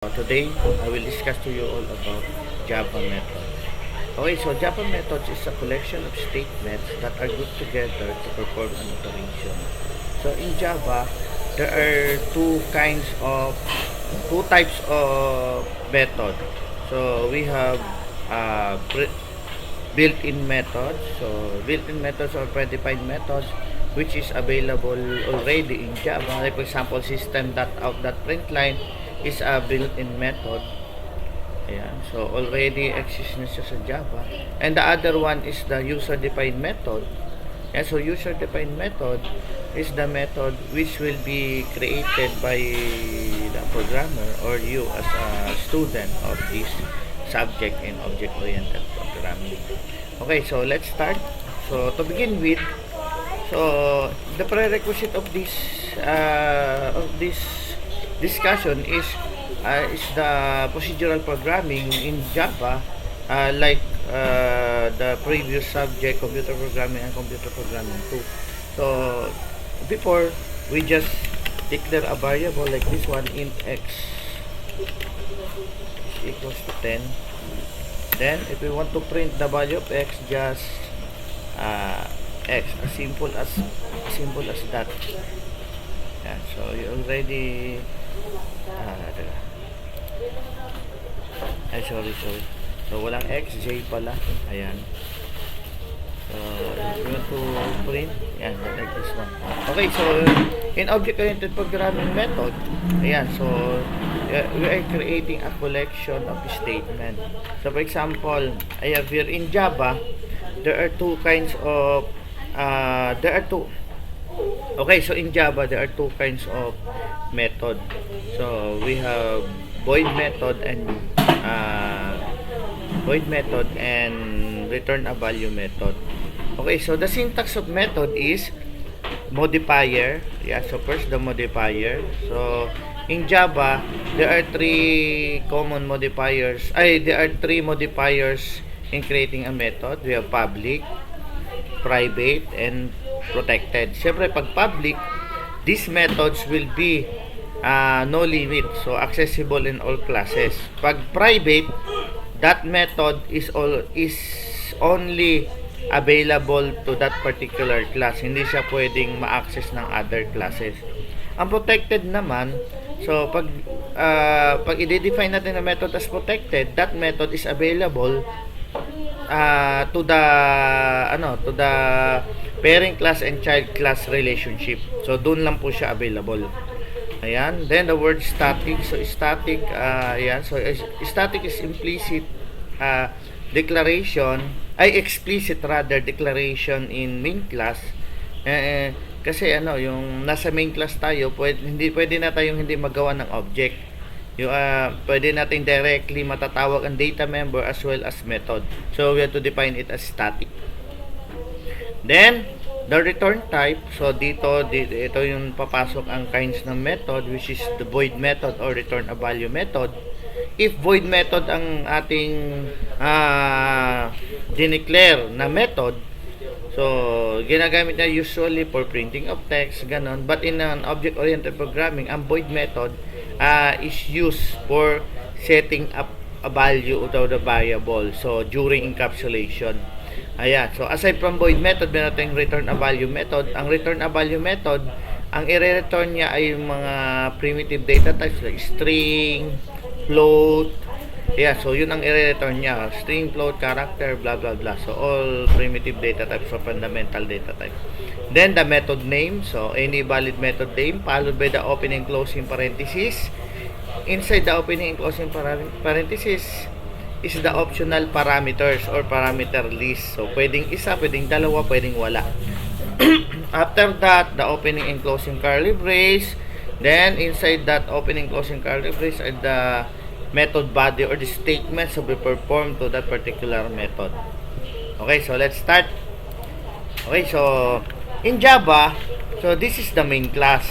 Today, I will discuss to you all about Java methods. Okay, so Java methods is a collection of statements that are grouped together to perform an operation. So in Java, there are two types of method. So we have built-in methods. So built-in methods or predefined methods which is available already in Java. Like for example, system.out.println is a built-in method. Ayan. So, already exists na siya sa Java. And the other one is the user-defined method. And so, user-defined method is the method which will be created by the programmer or you as a student of this subject in object-oriented programming. Okay, so let's start. So, to begin with, so the prerequisite of this discussion is the procedural programming in Java, the previous subject, computer programming and computer programming too. So before, we just declare a variable like this one, int x is equals to 10. Then if we want to print the value of x, just x, as simple as that. Yeah, so you already sorry. So walang x, j pala. Ayan. So if you want to print, yan, like this one. Okay, so in object-oriented programming method, ayan, so we are creating a collection of statement. So for example, I have here in Java, there are two kinds of okay, so in Java, there are two kinds of method. So we have void method and return a value method. Okay, so the syntax of method is modifier. Yeah, so first the modifier. So in Java, there are three modifiers in creating a method. We have public, private, and protected. Siyempre, pag public, these methods will be no limit, so accessible in all classes. Pag private, that method is only available to that particular class. Hindi siya pwedeng ma-access ng other classes. Ang protected naman, so pag i-define natin na method as protected, that method is available to the parent class and child class relationship. So doon lang po siya available. Ayan. Then the word static. So static, ayan. So static is implicit explicit declaration in main class. Kasi yung nasa main class tayo, pwede na tayong hindi magawa ng object. Pwede natin directly matatawag ang data member as well as method. So we have to define it as static. Then the return type, so ito yung papasok ang kinds ng method, which is the void method or return a value method. If void method ang ating dineclare na method, so ginagamit na usually for printing of text, ganon. But in an object-oriented programming, ang void method is used for setting up a value of the variable, so during encapsulation. Ayan. So, aside from void method, meron tayong return a value method. Ang return a value method, ang i-return niya ay yung mga primitive data types like string, float. Yeah, so yun ang i-return niya. String, float, character, blah, blah, blah. So, all primitive data types or fundamental data types. Then, the method name. So, any valid method name followed by the opening and closing parenthesis. Inside the opening and closing parenthesis is the optional parameters or parameter list. So, pwedeng isa, pwedeng dalawa, pwedeng wala. After that, the opening and closing curly brace. Then, inside that opening and closing curly brace are the method body or the statements to be performed to that particular method. Okay, so let's start. Okay, so in Java, so this is the main class.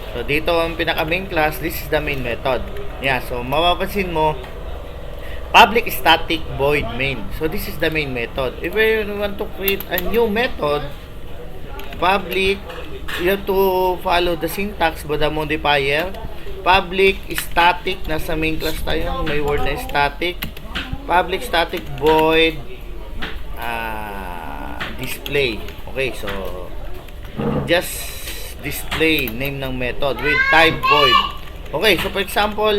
So, dito ang pinaka main class, this is the main method. Yeah, so mapapansin mo, public, static, void, main. So this is the main method. If you want to create a new method, public, you have to follow the syntax by the modifier. public static, nasa main class tayo, may word na static. Public static void display. Okay, so just display name ng method with type void. Okay, so for example,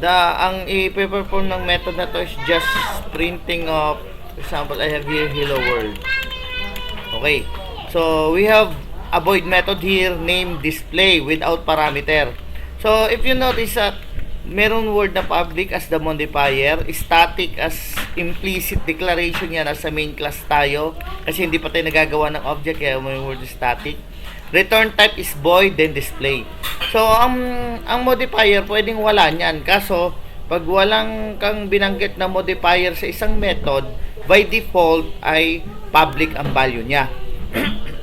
ang i-perform ng method na to is just printing of, for example, I have here hello world. Okay, so we have a void method here named display without parameter. So if you notice that meron word na public as the modifier, static as implicit declaration yan, as sa main class tayo kasi hindi pa tayo nagagawa ng object kaya may word static. Return type is void, then display. So ang modifier pwedeng wala niyan, kaso pag walang kang binanggit na modifier sa isang method, by default ay public ang value niya.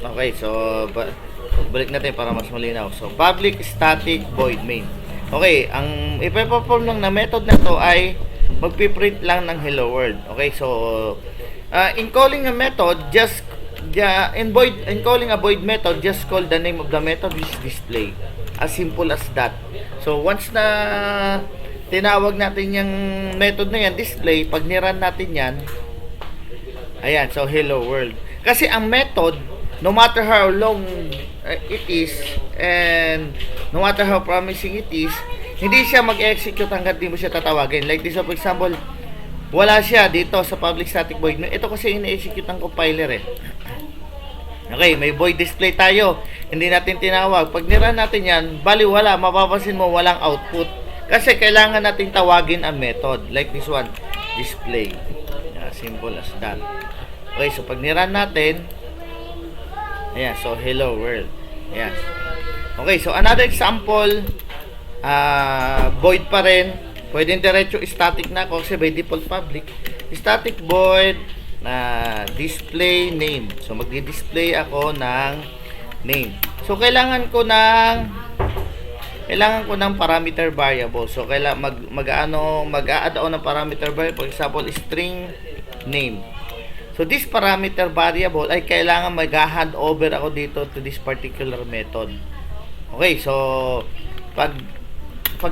Okay, so balik natin para mas malinaw. So public static void main. Okay, ang ipe-perform lang na method na to ay magpiprint lang ng hello world. Okay, so in calling a method, in calling a void method, just call the name of the method, which is display. As simple as that. So once na tinawag natin yung method na yan, display, pag niran natin yan, ayan, so hello world. Kasi ang method, no matter how long it is and no matter how promising it is, hindi siya mag-execute hanggat di mo siya tatawagin. Like this, for example, wala siya dito sa public static void. Ito kasi ina-execute ng compiler eh. Okay, may void display tayo. Hindi natin tinawag. Pag nira natin yan, bali wala. Mapapansin mo walang output. Kasi kailangan natin tawagin ang method. Like this one, display. Yeah, simple as that. Okay, so pag nira natin, ayan, so hello world. Ayan. Okay, so another example, void pa rin. Pwedeng diretso static na ako kasi by default public. Static void display name. So magdi-display ako ng name. So kailangan ko ng parameter variable. So mag-a-add ako ng parameter variable, for example, string name. So this parameter variable ay kailangan mag-hand over ako dito to this particular method. Okay, so pag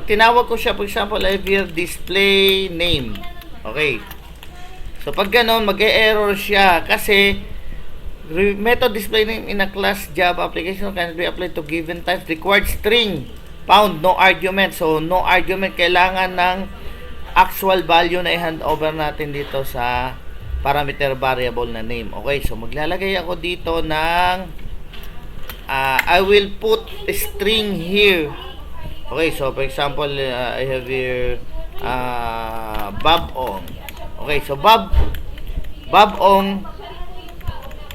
tinawag ko siya, for example, I have here display name. Okay. So pag ganon, mag-e-error siya kasi method display name in a class Java application can be applied to given types required string found no argument. So no argument, kailangan ng actual value na i-hand over natin dito sa parameter variable na name. Okay, so maglalagay ako dito ng I will put a string here. Okay, so for example, I have here Bob Ong. Okay, so Bob Ong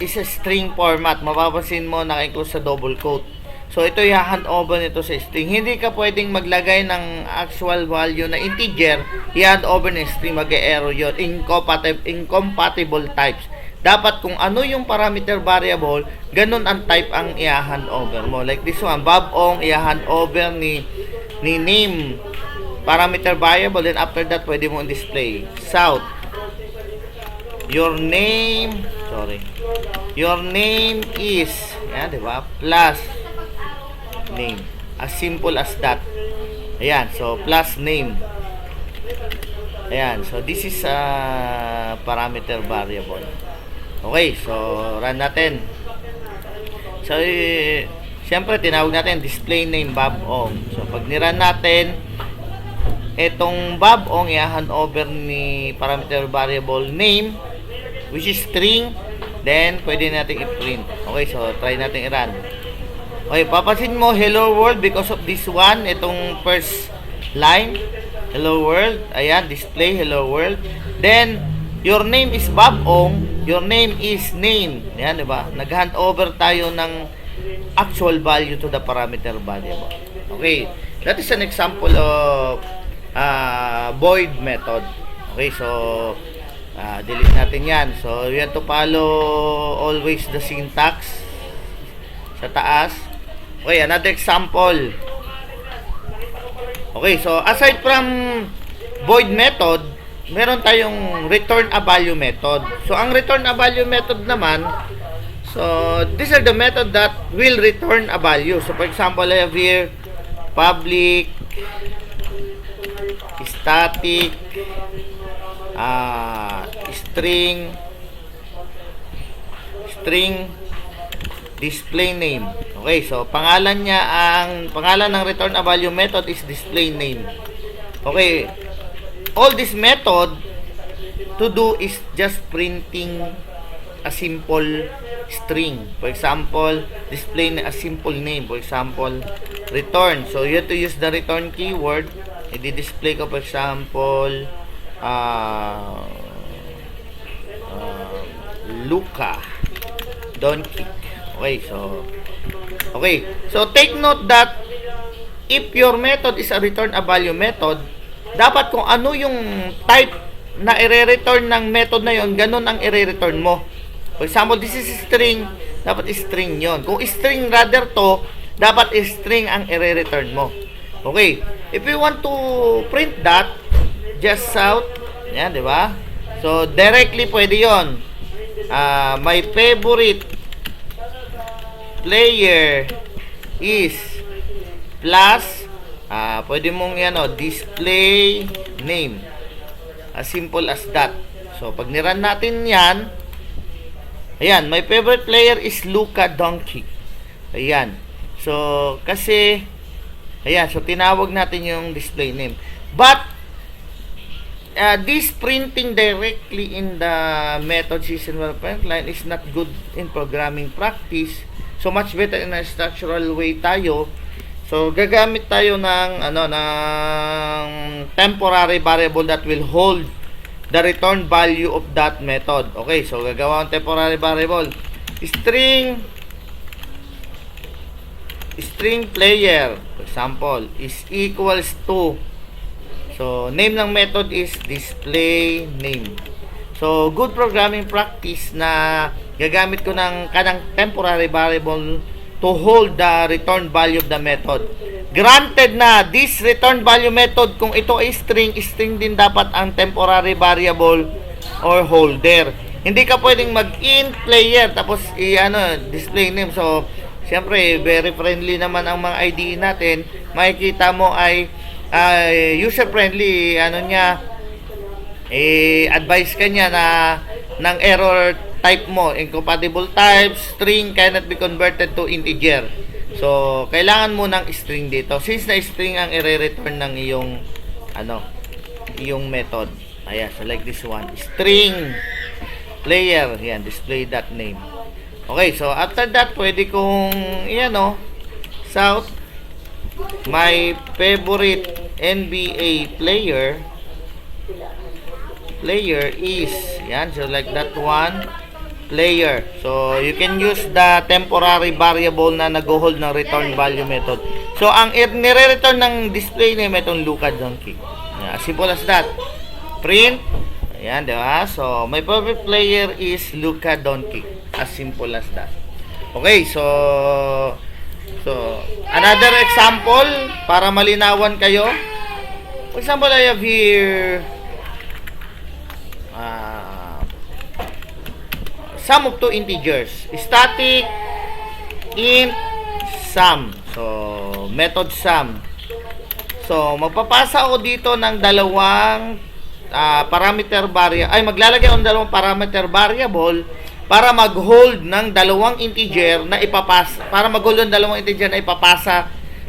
is a string format. Mapapansin mo naka-include sa double quote. So ito i-hand over nito sa string. Hindi ka pwedeng maglagay ng actual value na integer, i-hand over ng string, mag-e-error yun. Incompatible types. Dapat kung ano yung parameter variable, ganun ang type ang i-hand over mo. Like this one, Bob Ong, i-hand over ni name parameter variable, then after that pwede mo display South. Your name is, yan, diba? Plus name. As simple as that. Ayan, so plus name. Ayan, so this is a parameter variable. Okay, so run natin. So siyempre tinawag natin display name Bob Ong. So pag ni-run natin, etong Bob Ong i-hand over ni parameter variable name, which is string, then pwede natin i-print. Okay, so try natin i-run. Okay, papansin mo hello world because of this one, itong first line, hello world. Ayan, display hello world. Then your name is Bob Ong, your name is name. Ayan, diba? Nag-hand over tayo ng actual value to the parameter variable. Okay, that is an example of void method. Okay, so delete natin yan. So you have to follow always the syntax sa taas. Okay, another example. Okay, so aside from void method, meron tayong return a value method. So ang return a value method naman, so these are the method that will return a value. So for example, I have here public, static, string display name. Okay, so pangalan ng return a value method is display name. Okay, all this method to do is just printing a simple string. For example, display a simple name. For example, return. So you have to use the return keyword. I-display ko, for example, Luca Doncic. Okay, so take note that if your method is a return a value method, dapat kung ano yung type na i-return ng method na yon, ganun ang i-return mo. For example, this is string, dapat string yon. Kung string rather to, dapat string ang i-return mo. Okay, if you want to print that, just out, yan, di ba? So, directly pwede yon. My favorite player is plus pwede mong display name, as simple as that. So pag niran natin yan, ayan, my favorite player is Luca Doncic. Ayan, so kasi ayan, so tinawag natin yung display name, but this printing directly in the method system development line is not good in programming practice. So much better in a structural way tayo. So gagamit tayo ng temporary variable that will hold the return value of that method. Okay, so gagawa ng temporary variable. String player, for example, is equals to, so name ng method is display name. So good programming practice na gagamit ko ng kanang temporary variable to hold the return value of the method. Granted na this return value method, kung ito ay string din dapat ang temporary variable or holder. Hindi ka pwedeng mag-int player tapos display name. So siyempre very friendly naman ang mga IDE natin. Makikita mo ay user friendly, advice kanya na ng error type mo, incompatible type, string cannot be converted to integer. So kailangan mo ng string dito, since na string ang i-return ng iyong method. Ayan, so like this one, string player, yan, display that name. Okay, so after that pwede kong south my favorite NBA player is, yan, so like that one, player. So you can use the temporary variable na nag-hold ng return value method. So ang nire-return ng display name itong Luca Doncic. As simple as that. Print, ayan, diba? So my favorite player is Luca Doncic. As simple as that. Okay, so another example para malinawan kayo. For example, I have here sum of two integers, static int sum. So method sum. So magpapasa ako dito ng dalawang parameter variable, maglalagay ako ng dalawang parameter variable para mag-hold ng dalawang integer na ipapasa,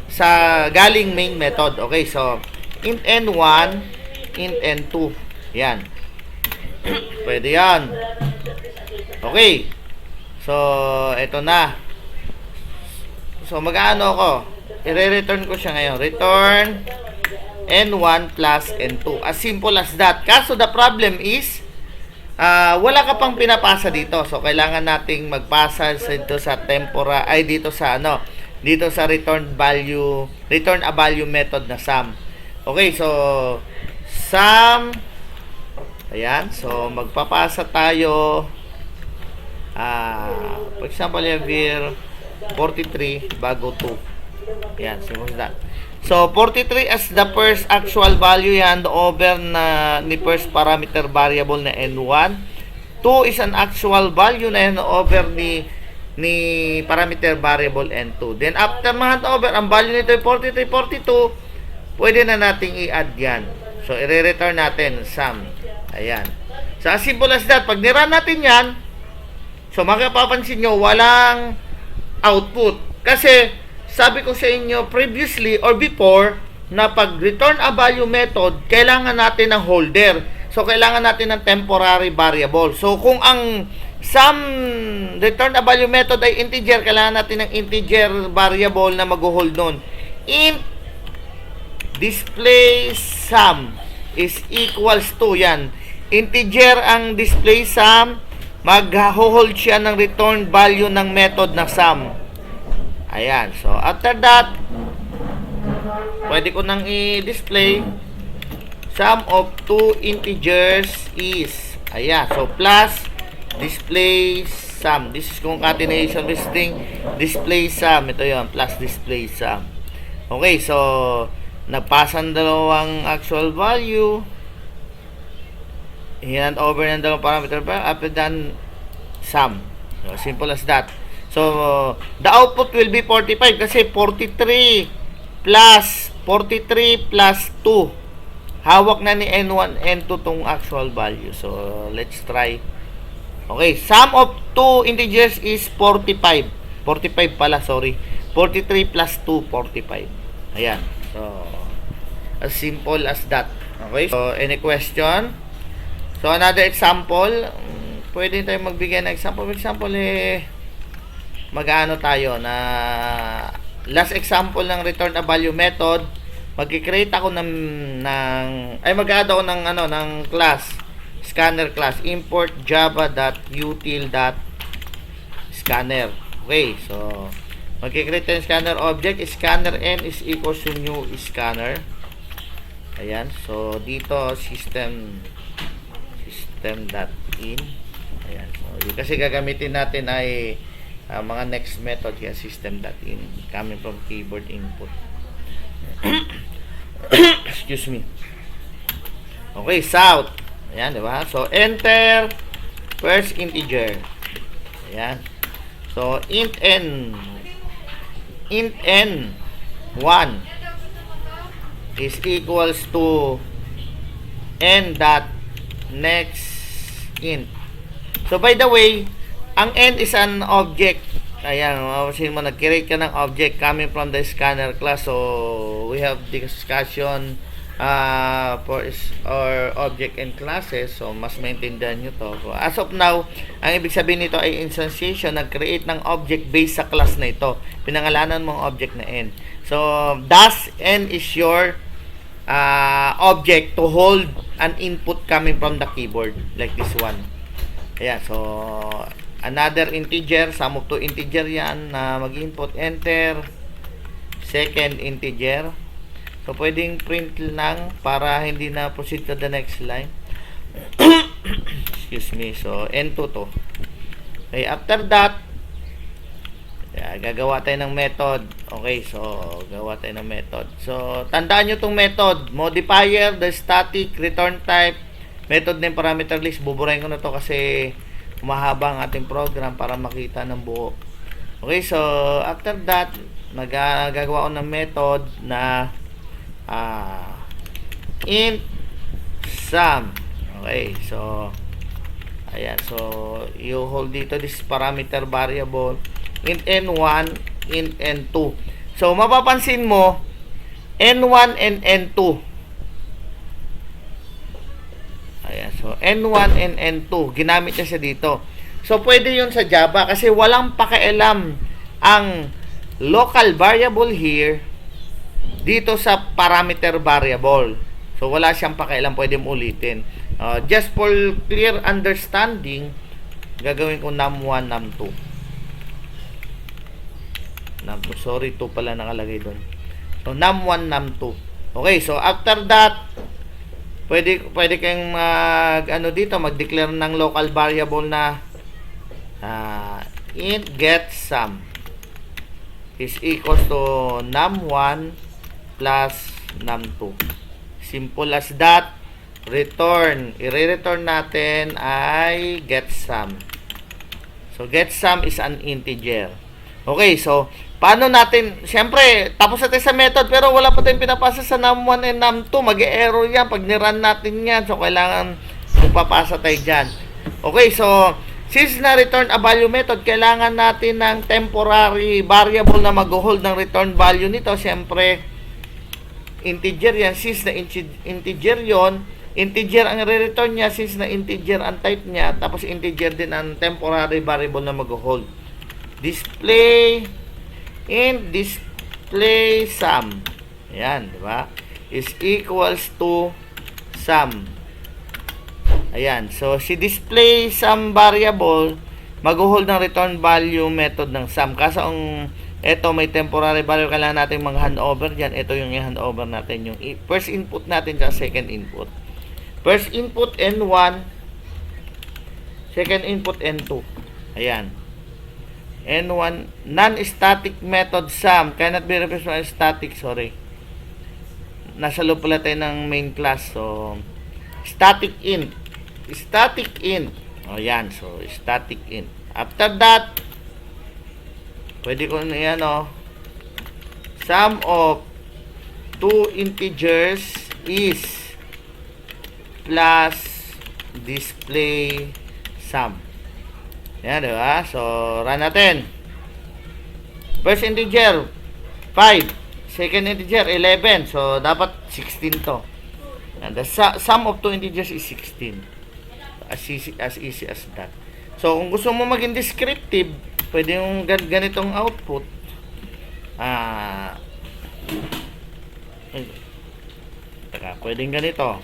sa galing main method. Okay, so int n1, int n2. Yan. Pwede yan. Okay. So, ito na. So, mag-aano ako? I-return ko siya ngayon. Return n1 plus n2. As simple as that. Kaso, the problem is, wala ka pang pinapasa dito. So, kailangan nating magpasa dito sa dito sa return a value method na sum. Okay, so, sum, ayan, so, magpapasa tayo, for example, here, 43 bago 2. Ayan, simple as that. So, 43 as the first actual value, yan, over na ni first parameter variable na n1. 2 is an actual value na yan over ni ni parameter variable N2. Then after ma-handover, ang value nito ay 43, 42, pwede na nating i-add yan. So, i-return natin sum. Ayan. So, as simple as that. Pag nirun natin yan, so makapapansin nyo, walang output. Kasi, sabi ko sa inyo previously or before, na pag return a value method, kailangan natin ng holder. So, kailangan natin ng temporary variable. So, kung ang sum return a value method ay integer, kailangan natin ng integer variable na mag-hold nun. Int display sum is equals to, yan. Integer ang display sum, mag-hold siya ng return value ng method na sum. Ayan. So, after that, pwede ko nang i-display sum of two integers is, ayan, so plus display sum. This is concatenation with string display sum. Ito yon, plus display sum. Okay, so nagpasan dalawang actual value, hand over ng dalawang parameter after done sum. So, simple as that. So the output will be 45 kasi 43 plus 2 hawak na ni N1, N2 tong actual value. So, let's try. Okay, sum of two integers is 45. 45 pala, sorry. 43 plus 2, 45. Ayan. So, as simple as that. Okay, so, any question? So, another example. Pwede tayong magbigay ng example. For example, mag-ano tayo na last example ng return a value method. Mag-create ako mag-add ako ng class, scanner class, import java.util.scanner. Okay, so mag-create ng scanner object, scanner n is equals to new scanner. Ayan, so dito system.in. Ayan, so yung kasi gagamitin natin ay mga next method kaya system.in coming from keyboard input. Excuse me. Okay, south. Ayan, di ba? So, enter first integer. Ayan. So, int n 1 is equals to n dot next int. So, by the way, ang n is an object. Ayan, mapapansin mo, nag-create ka ng object coming from the scanner class. So, we have discussion for our object and classes. So, mas maintindihan nyo to. So, as of now, ang ibig sabihin nito ay instantiation, nag-create ng object based sa class na ito. Pinangalanan mong object na n. So, thus, n is your object to hold an input coming from the keyboard. Like this one. Ayan, so another integer, sum of two integer yan na mag-input, enter second integer. So, pwedeng print lang para hindi na proceed to the next line. Excuse me. So, N2 to. Okay, after that, gagawa tayo ng method. Okay, so, gawa tayo ng method. So, tandaan nyo itong method. Modifier, the static, return type, method ng parameter list. Buburahin ko na to kasi mahaba ang ating program para makita ng buo. Okay, so after that, magagawa ko ng method na int sum. Okay, so ayan, so you hold dito this parameter variable int n1, int n2. So mapapansin mo n1 and n2. Ayan, so N1 and N2, ginamit niya siya dito. So, pwede yun sa Java kasi walang pakialam ang local variable here dito sa parameter variable. So, wala siyang pakialam, pwede mo ulitin. Just for clear understanding, gagawin ko num1, num2. Num2, sorry, 2 pala nakalagay doon. So, num1, num2. Okay, so after that, pwede kayong mag-declare ng local variable na int get sum is equals to num1 plus num2. Simple as that. I-return natin ay get sum. So, get sum is an integer. Okay, so, paano natin, siyempre, tapos natin sa method, pero wala pa tayong pinapasa sa num1 and num2. Mag-error yan pag nirun natin yan. So, kailangan magpapasa tayo dyan. Okay, so, since na-return a value method, kailangan natin ng temporary variable na mag-hold ng return value nito. Siyempre, integer yan. Since na integer yon, integer ang re-return niya, since na integer ang type niya, tapos integer din ang temporary variable na mag-hold. Display sum. Ayan, di ba? Is equals to sum. Ayan. So, si display sum variable, mag-hold ng return value method ng sum. Kaso ang ito may temporary value, kailangan natin mag-handover dyan. Ito yung i-handover natin. Yung first input natin dyan, second input. First input N1, second input N2. Ayan. N1, non-static method sum. Cannot be replaced by static, sorry. Nasa loob pala tayo ng main class. So, static int. Static int. O, yan. So, static int. After that, pwede ko na yan, o. Sum of two integers is plus display sum. Yan, di ba? So, run natin. First integer, 5. Second integer, 11. So, dapat 16 to. And the sum of two integers is 16. As easy as that. So, kung gusto mo maging descriptive, pwede yung ganitong output. Pwedeng ganito.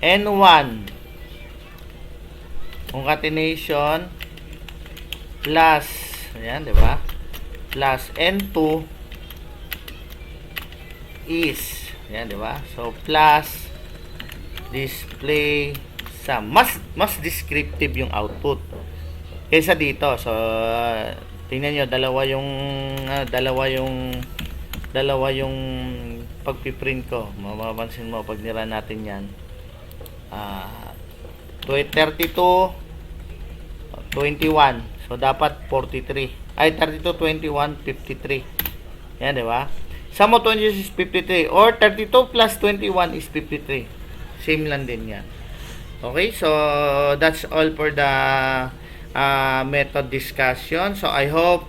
N1 concatenation plus, ayan, di ba? Plus N2 is, ayan, di ba? So, plus display sum. Mas descriptive yung output kaysa dito. So, tingnan nyo, dalawa yung pagpiprint ko. Mapapansin mo, pag nira natin yan, 32 21. So, dapat 43. Ay, 32, 21, 53. Yan, di ba? Sum of 20 is 53. Or, 32 plus 21 is 53. Same lang din yan. Okay, so, that's all for the method discussion. So, I hope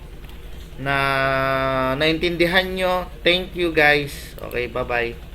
na naintindihan nyo. Thank you, guys. Okay, bye-bye.